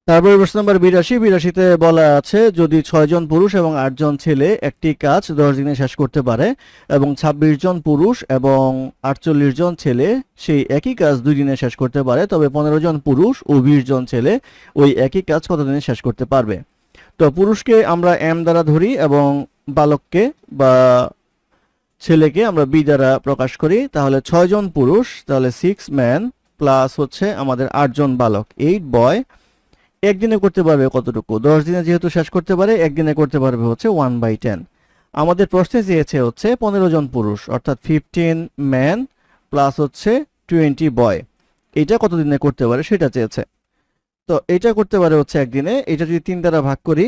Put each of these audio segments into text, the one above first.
তারপরে প্রশ্ন নাম্বার 82তে বলা আছে যদি 6 জন পুরুষ এবং 8 জন ছেলে একটি কাজ 10 দিনে শেষ করতে পারে এবং 26 জন পুরুষ এবং 48 জন ছেলে সেই একই কাজ 2 দিনে শেষ করতে পারে, তবে 15 জন পুরুষ ও 20 জন ছেলে ওই একই কাজ কত দিনে শেষ করতে পারবে? তো পুরুষকে আমরা এম দ্বারা ধরি এবং বালককে বা ছেলেকে আমরা বি দ্বারা প্রকাশ করি। তাহলে 6 জন পুরুষ, তাহলে 6 ম্যান প্লাস হচ্ছে আমাদের 8 জন বালক 8 বয় একদিনে করতে পারবে কতটুকু? 10 দিনে যেহেতু শেষ করতে পারে, একদিনে করতে পারবে হচ্ছে 1/10। আমাদের প্রশ্নে চেয়েছে হচ্ছে 15 জন পুরুষ অর্থাৎ 15 ম্যান প্লাস হচ্ছে 20 বয়, এটা কত দিনে করতে পারে সেটা চেয়েছে। তো এটা করতে পারে হচ্ছে একদিনে। এটা যদি 3 দ্বারা ভাগ করি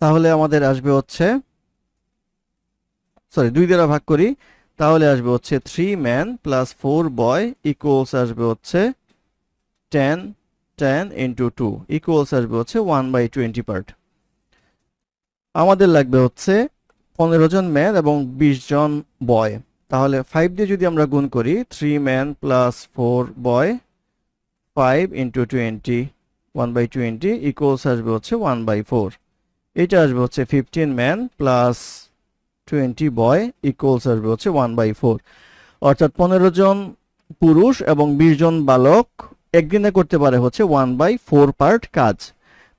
তাহলে আমাদের আসবে হচ্ছে, সরি 2 দ্বারা ভাগ করি তাহলে আসবে হচ্ছে 3 ম্যান প্লাস 4 বয় ইকুয়ালস আসবে হচ্ছে 10 10 ইন্টু 2 ইকুয়ালস আসবে হচ্ছে 1/20 পার্ট। আমাদের লাগবে হচ্ছে 15 জন ম্যান এবং 20 জন বয়। তাহলে 5 দিয়ে যদি আমরা গুণ করি 3 ম্যান প্লাস 4 বয় 5 ইন্টু 20 1/20 ইকুয়ালস আসবে হচ্ছে 1/4। এটা আসবে হচ্ছে 15 ম্যান প্লাস 20 বয় ইকুয়ালস আসবে হচ্ছে 1/4। অর্থাৎ 15 জন পুরুষ এবং 20 জন বালক একদিনে করতে পারে হচ্ছে 1/4 পার্ট কাজ।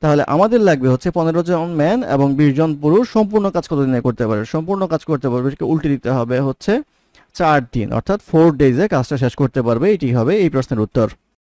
তাহলে আমাদের লাগবে হচ্ছে 15 জন ম্যান এবং 20 জন পুরুষ সম্পূর্ণ কাজ কত দিনে করতে পারে? সম্পূর্ণ কাজ করতে পারবে, এটাকে উল্টে দিতে হবে হচ্ছে 4 দিন, অর্থাৎ 4 ডেজে কাজটা শেষ করতে পারবে। এটি হবে এই প্রশ্নের উত্তর।